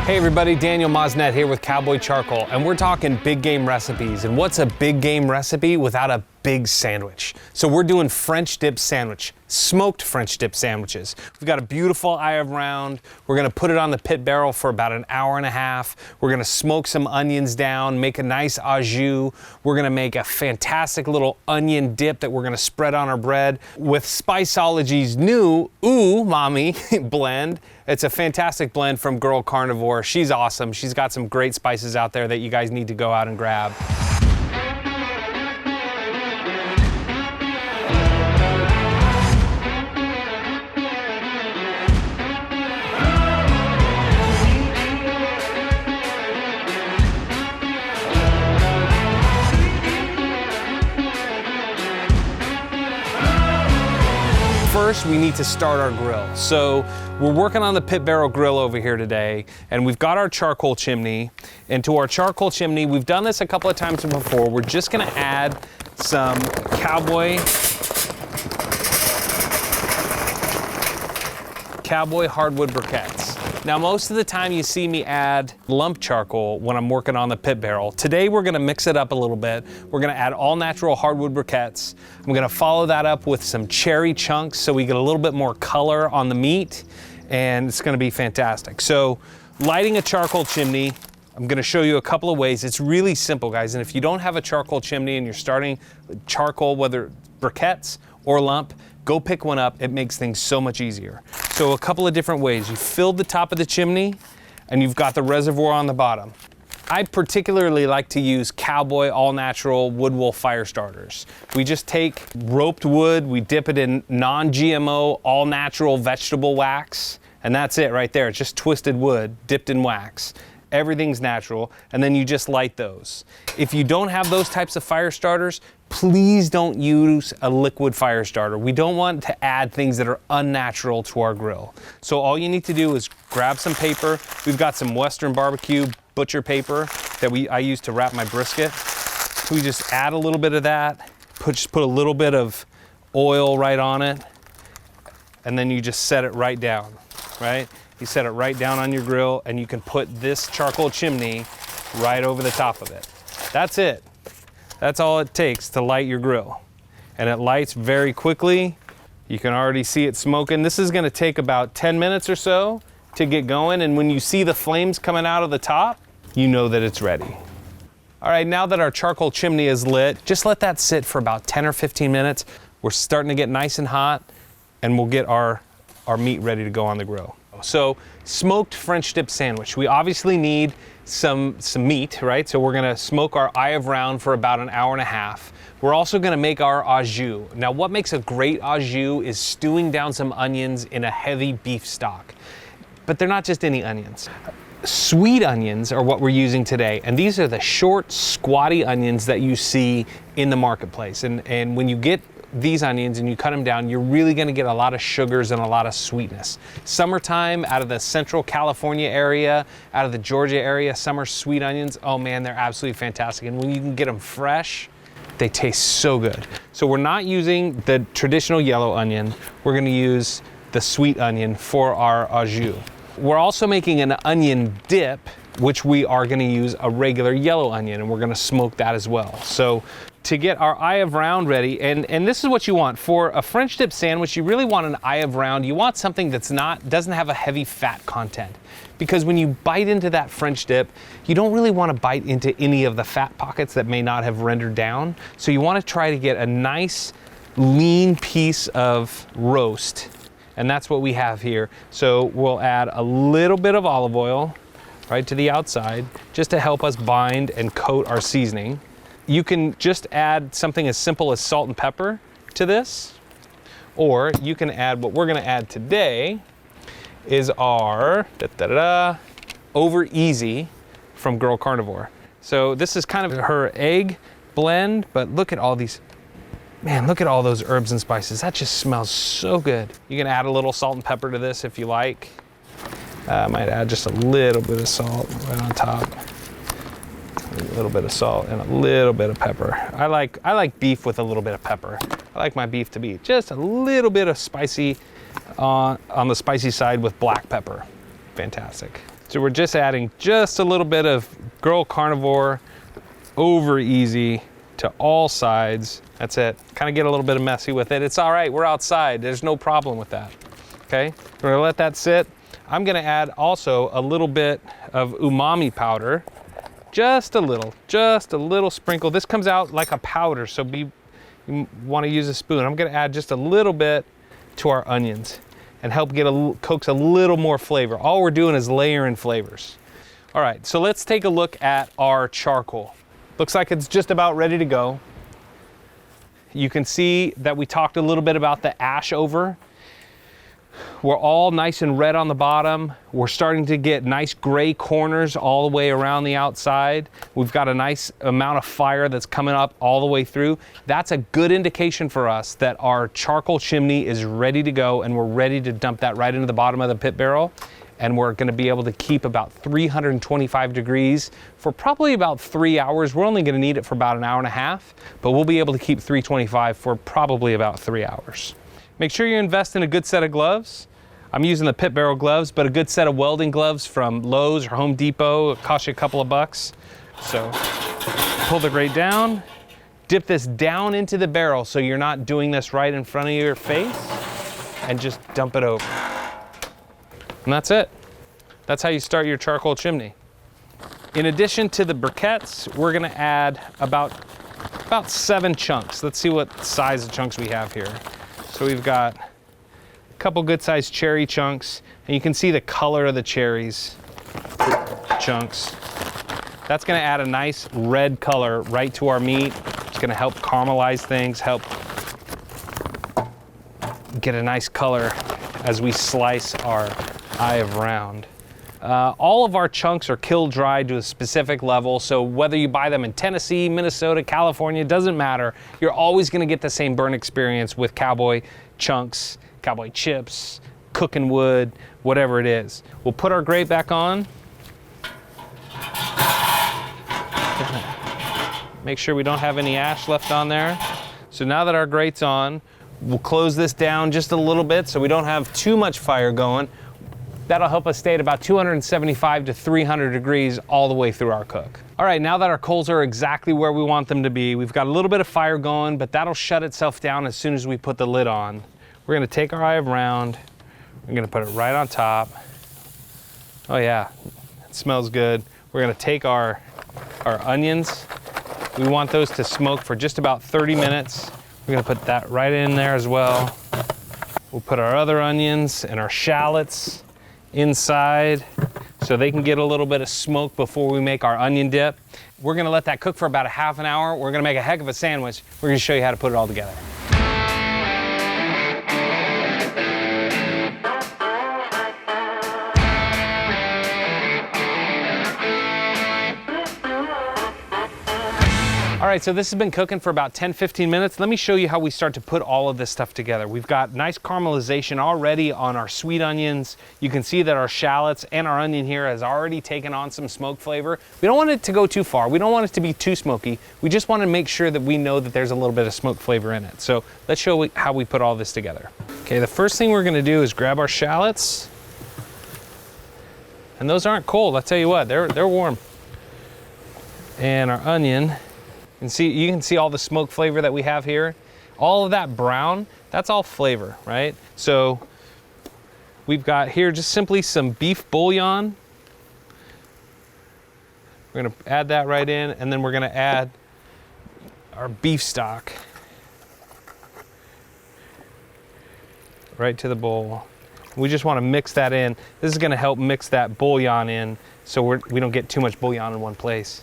Hey everybody, Daniel Moznett here with Cowboy Charcoal, and we're talking big game recipes. And what's a big game recipe without a big sandwich? So we're doing French dip sandwich, smoked French dip sandwiches. We've got a beautiful eye of round. We're gonna put it on the pit barrel for about an hour and a half. We're gonna smoke some onions down, make a nice au jus. We're gonna make a fantastic little onion dip that we're gonna spread on our bread with Spiceology's new Umami blend. It's a fantastic blend from Girl Carnivore. She's awesome. She's got some great spices out there that you guys need to go out and grab. First, we need to start our grill. So we're working on the pit barrel grill over here today, and we've got our charcoal chimney. And to our charcoal chimney, we've done this a couple of times before. We're just gonna add some Cowboy Hardwood Briquets. Now, most of the time you see me add lump charcoal when I'm working on the pit barrel. Today, we're gonna mix it up a little bit. We're gonna add all natural hardwood briquettes. I'm gonna follow that up with some cherry chunks so we get a little bit more color on the meat, and it's gonna be fantastic. So, lighting a charcoal chimney, I'm gonna show you a couple of ways. It's really simple, guys, and if you don't have a charcoal chimney and you're starting with charcoal, whether briquettes or lump, go pick one up. It makes things so much easier. So a couple of different ways. You filled the top of the chimney and you've got the reservoir on the bottom. I particularly like to use Cowboy all natural wood wool fire starters. We just take roped wood, we dip it in non-GMO all natural vegetable wax, and that's it right there. It's just twisted wood dipped in wax. Everything's natural, and then you just light those. If you don't have those types of fire starters, please don't use a liquid fire starter. We don't want to add things that are unnatural to our grill. So all you need to do is grab some paper. We've got some Western barbecue butcher paper that I use to wrap my brisket. We just add a little bit of that, just put a little bit of oil right on it, and then you just set it right down, right? You set it right down on your grill, and you can put this charcoal chimney right over the top of it. That's it. That's all it takes to light your grill. And it lights very quickly. You can already see it smoking. This is gonna take about 10 minutes or so to get going, and when you see the flames coming out of the top, you know that it's ready. All right, now that our charcoal chimney is lit, just let that sit for about 10 or 15 minutes. We're starting to get nice and hot, and we'll get our meat ready to go on the grill. So, smoked French dip sandwich. We obviously need some meat, right? So we're gonna smoke our eye of round for about an hour and a half. We're also gonna make our au jus. Now, what makes a great au jus is stewing down some onions in a heavy beef stock. But they're not just any onions. Sweet onions are what we're using today, and these are the short, squatty onions that you see in the marketplace. And when you get these onions and you cut them down, you're really gonna get a lot of sugars and a lot of sweetness. Summertime, out of the central California area, out of the Georgia area, summer sweet onions, oh man, they're absolutely fantastic. And when you can get them fresh, they taste so good. So we're not using the traditional yellow onion. We're gonna use the sweet onion for our au jus. We're also making an onion dip, which we are gonna use a regular yellow onion, and we're gonna smoke that as well. So to get our eye of round ready, and this is what you want. For a French dip sandwich, you really want an eye of round. You want something that's doesn't have a heavy fat content. Because when you bite into that French dip, you don't really wanna bite into any of the fat pockets that may not have rendered down. So you wanna try to get a nice, lean piece of roast. And that's what we have here. So we'll add a little bit of olive oil right to the outside, just to help us bind and coat our seasoning. You can just add something as simple as salt and pepper to this, or you can add, what we're gonna add today is our Over Easy from Girl Carnivore. So this is kind of her egg blend, but look at all these, man, look at all those herbs and spices. That just smells so good. You can add a little salt and pepper to this if you like. I might add just a little bit of salt right on top. A little bit of salt and a little bit of pepper. I like beef with a little bit of pepper. I like my beef to be just a little bit of spicy on the spicy side with black pepper. Fantastic. So we're just adding just a little bit of Girl Carnivore over easy to all sides. That's it. Kind of get a little bit messy with it. It's all right, we're outside. There's no problem with that, okay? We're gonna let that sit. I'm gonna add also a little bit of umami powder. Just a little sprinkle. This comes out like a powder, so you wanna use a spoon. I'm gonna add just a little bit to our onions and help coax a little more flavor. All we're doing is layering flavors. All right, so let's take a look at our charcoal. Looks like it's just about ready to go. You can see that we talked a little bit about the ash over. We're all nice and red on the bottom. We're starting to get nice gray corners all the way around the outside. We've got a nice amount of fire that's coming up all the way through. That's a good indication for us that our charcoal chimney is ready to go, and we're ready to dump that right into the bottom of the pit barrel. And we're gonna be able to keep about 325 degrees for probably about 3 hours. We're only gonna need it for about an hour and a half, but we'll be able to keep 325 for probably about 3 hours. Make sure you invest in a good set of gloves. I'm using the pit barrel gloves, but a good set of welding gloves from Lowe's or Home Depot. It costs you a couple of bucks. So pull the grate down, dip this down into the barrel so you're not doing this right in front of your face, and just dump it over. And that's it. That's how you start your charcoal chimney. In addition to the briquettes, we're gonna add about 7 chunks. Let's see what size of chunks we have here. So we've got a couple good sized cherry chunks, and you can see the color of the cherries chunks. That's gonna add a nice red color right to our meat. It's gonna help caramelize things, help get a nice color as we slice our eye of round. All of our chunks are kiln dried to a specific level, so whether you buy them in Tennessee, Minnesota, California, it doesn't matter. You're always gonna get the same burn experience with Cowboy chunks, Cowboy chips, cooking wood, whatever it is. We'll put our grate back on. Make sure we don't have any ash left on there. So now that our grate's on, we'll close this down just a little bit so we don't have too much fire going. That'll help us stay at about 275 to 300 degrees all the way through our cook. All right, now that our coals are exactly where we want them to be, we've got a little bit of fire going, but that'll shut itself down as soon as we put the lid on. We're gonna take our eye of round, we're gonna put it right on top. Oh yeah, it smells good. We're gonna take our onions. We want those to smoke for just about 30 minutes. We're gonna put that right in there as well. We'll put our other onions and our shallots inside so they can get a little bit of smoke before we make our onion dip. We're gonna let that cook for about a half an hour. We're gonna make a heck of a sandwich. We're gonna show you how to put it all together. All right, so this has been cooking for about 10-15 minutes. Let me show you how we start to put all of this stuff together. We've got nice caramelization already on our sweet onions. You can see that our shallots and our onion here has already taken on some smoke flavor. We don't want it to go too far. We don't want it to be too smoky. We just want to make sure that we know that there's a little bit of smoke flavor in it. So let's show how we put all this together. Okay, the first thing we're gonna do is grab our shallots. And those aren't cold, I'll tell you what, they're warm. And our onion. And you can see all the smoke flavor that we have here. All of that brown, that's all flavor, right? So we've got here just simply some beef bouillon. We're gonna add that right in, and then we're gonna add our beef stock right to the bowl. We just wanna mix that in. This is gonna help mix that bouillon in so we don't get too much bouillon in one place.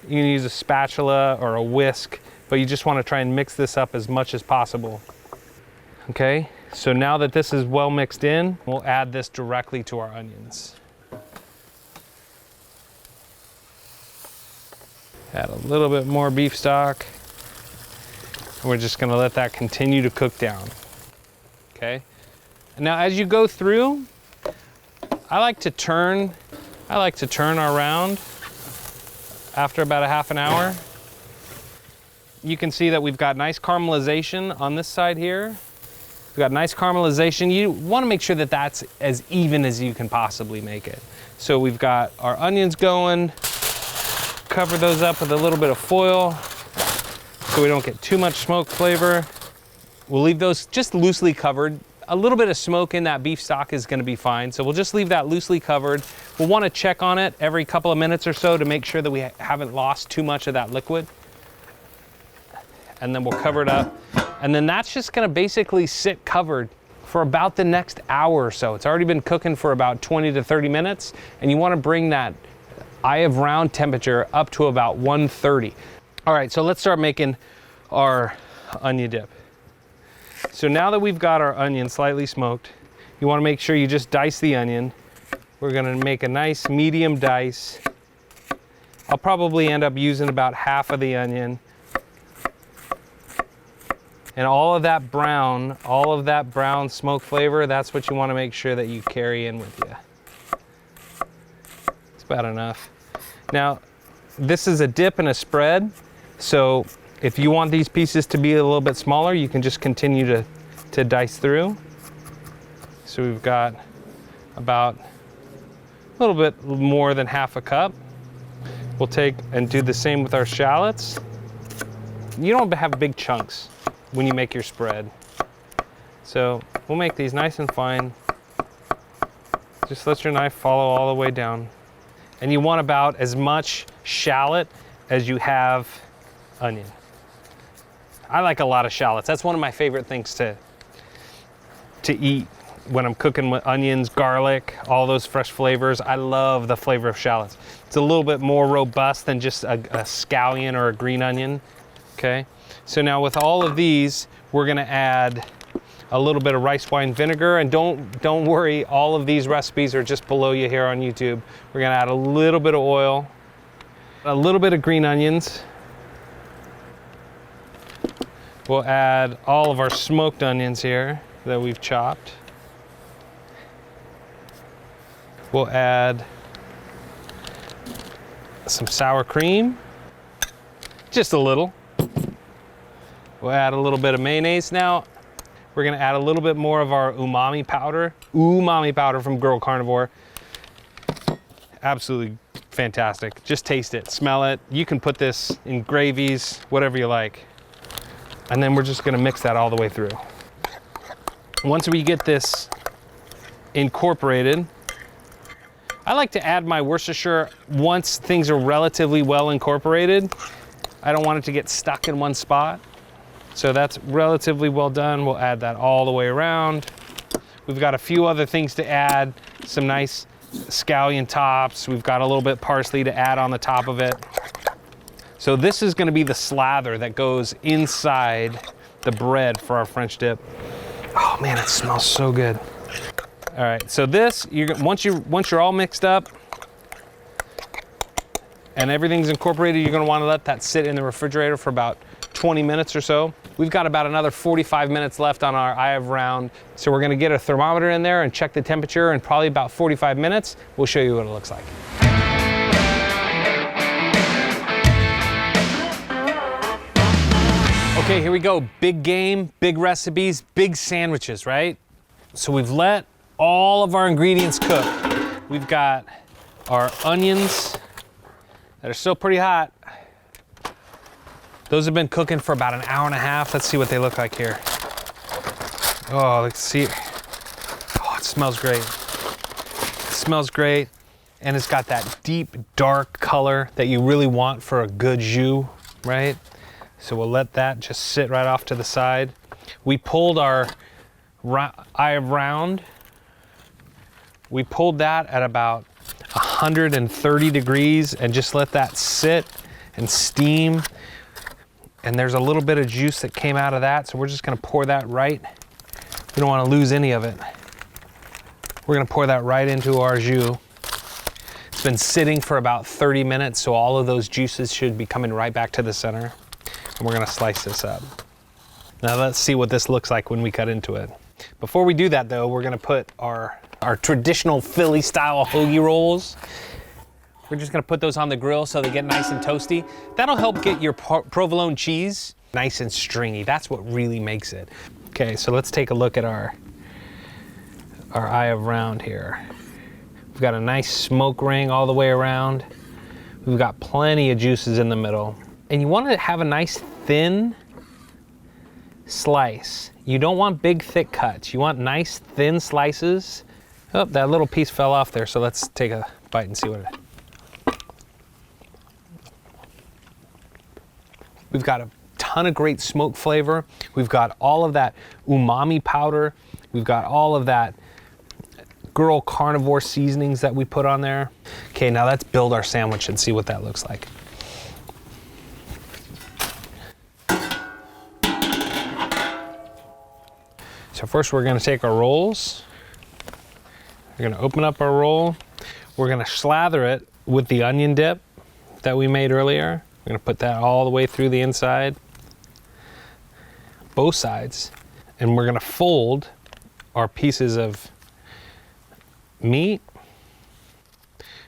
You can use a spatula or a whisk, but you just want to try and mix this up as much as possible. Okay, so now that this is well mixed in, we'll add this directly to our onions. Add a little bit more beef stock. And we're just gonna let that continue to cook down. Okay, now as you go through, I like to turn our round. After about a half an hour, you can see that we've got nice caramelization on this side here. We've got nice caramelization. You want to make sure that that's as even as you can possibly make it. So we've got our onions going. Cover those up with a little bit of foil so we don't get too much smoke flavor. We'll leave those just loosely covered. A little bit of smoke in that beef stock is going to be fine, so we'll just leave that loosely covered. We'll want to check on it every couple of minutes or so to make sure that we haven't lost too much of that liquid. And then we'll cover it up. And then that's just going to basically sit covered for about the next hour or so. It's already been cooking for about 20 to 30 minutes, and you want to bring that eye of round temperature up to about 130. All right, so let's start making our onion dip. So now that we've got our onion slightly smoked, you want to make sure you just dice the onion. We're going to make a nice medium dice. I'll probably end up using about half of the onion. And all of that brown smoke flavor, that's what you want to make sure that you carry in with you. It's about enough. Now, this is a dip and a spread, so if you want these pieces to be a little bit smaller, you can just continue to dice through. So we've got about a little bit more than half a cup. We'll take and do the same with our shallots. You don't have big chunks when you make your spread. So we'll make these nice and fine. Just let your knife follow all the way down. And you want about as much shallot as you have onion. I like a lot of shallots. That's one of my favorite things to eat when I'm cooking with onions, garlic, all those fresh flavors. I love the flavor of shallots. It's a little bit more robust than just a scallion or a green onion, okay? So now with all of these, we're gonna add a little bit of rice wine vinegar, and don't worry, all of these recipes are just below you here on YouTube. We're gonna add a little bit of oil, a little bit of green onions. We'll add all of our smoked onions here that we've chopped. We'll add some sour cream, just a little. We'll add a little bit of mayonnaise now. We're gonna add a little bit more of our umami powder from Girl Carnivore. Absolutely fantastic. Just taste it, smell it. You can put this in gravies, whatever you like. And then we're just gonna mix that all the way through. Once we get this incorporated, I like to add my Worcestershire once things are relatively well incorporated. I don't want it to get stuck in one spot. So that's relatively well done. We'll add that all the way around. We've got a few other things to add, some nice scallion tops. We've got a little bit parsley to add on the top of it. So this is gonna be the slather that goes inside the bread for our French dip. Oh man, it smells so good. All right, so this, once you're all mixed up and everything's incorporated, you're gonna wanna let that sit in the refrigerator for about 20 minutes or so. We've got about another 45 minutes left on our eye of round. So we're gonna get a thermometer in there and check the temperature, and probably about 45 minutes, we'll show you what it looks like. Okay, here we go. Big game, big recipes, big sandwiches, right? So we've let all of our ingredients cook. We've got our onions that are still pretty hot. Those have been cooking for about an hour and a half. Let's see what they look like here. Oh, let's see. Oh, it smells great. It smells great. And it's got that deep, dark color that you really want for a good jus, right? So we'll let that just sit right off to the side. We pulled our eye of round. We pulled that at about 130 degrees and just let that sit and steam. And there's a little bit of juice that came out of that, so we're just gonna pour that right. We don't wanna lose any of it. We're gonna pour that right into our jus. It's been sitting for about 30 minutes, so all of those juices should be coming right back to the center. And we're gonna slice this up. Now let's see what this looks like when we cut into it. Before we do that though, we're gonna put our traditional Philly style hoagie rolls. We're just gonna put those on the grill so they get nice and toasty. That'll help get your provolone cheese nice and stringy. That's what really makes it. Okay, so let's take a look at our eye of round here. We've got a nice smoke ring all the way around. We've got plenty of juices in the middle. And you want to have a nice thin slice. You don't want big, thick cuts. You want nice, thin slices. Oh, that little piece fell off there, so let's take a bite and see what it is. We've got a ton of great smoke flavor. We've got all of that umami powder. We've got all of that girl carnivore seasonings that we put on there. Okay, now let's build our sandwich and see what that looks like. So first we're gonna take our rolls. We're gonna open up our roll. We're gonna slather it with the onion dip that we made earlier. We're gonna put that all the way through the inside, both sides. And we're gonna fold our pieces of meat,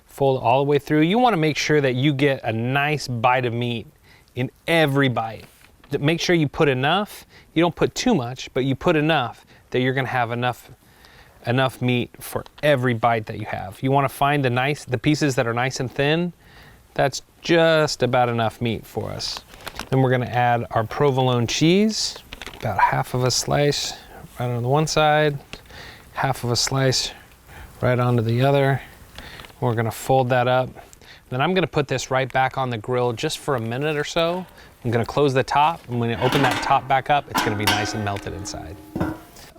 fold all the way through. You wanna make sure that you get a nice bite of meat in every bite. Make sure you put enough. You don't put too much, but you put enough that you're gonna have enough meat for every bite that you have. You wanna find the pieces that are nice and thin. That's just about enough meat for us. Then we're gonna add our provolone cheese, about half of a slice right on the one side, half of a slice right onto the other. We're gonna fold that up. Then I'm gonna put this right back on the grill just for a minute or so. I'm gonna close the top, and when you open that top back up, it's gonna be nice and melted inside.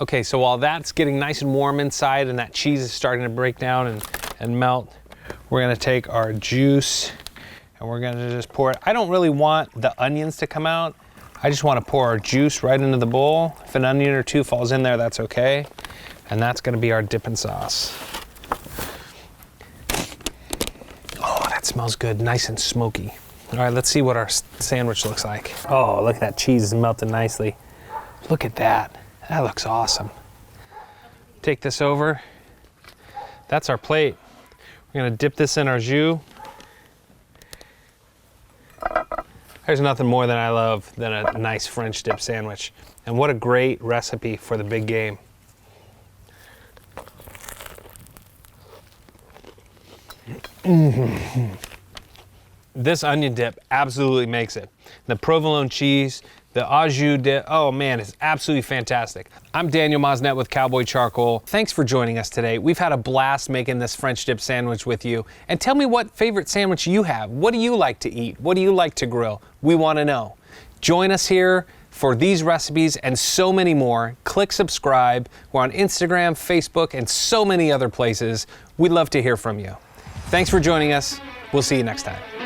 Okay, so while that's getting nice and warm inside and that cheese is starting to break down and melt, we're gonna take our juice and we're gonna just pour it. I don't really want the onions to come out. I just wanna pour our juice right into the bowl. If an onion or two falls in there, that's okay. And that's gonna be our dipping sauce. Oh, that smells good, nice and smoky. All right, let's see what our sandwich looks like. Oh, look at that cheese is melted nicely. Look at that, that looks awesome. Take this over. That's our plate. We're gonna dip this in our jus. There's nothing more than I love than a nice French dip sandwich. And what a great recipe for the big game. Mm-hmm. This onion dip absolutely makes it. The provolone cheese, the au jus dip, oh man, it's absolutely fantastic. I'm Daniel Moznett with Cowboy Charcoal. Thanks for joining us today. We've had a blast making this French dip sandwich with you. And tell me what favorite sandwich you have. What do you like to eat? What do you like to grill? We want to know. Join us here for these recipes and so many more. Click subscribe. We're on Instagram, Facebook, and so many other places. We'd love to hear from you. Thanks for joining us. We'll see you next time.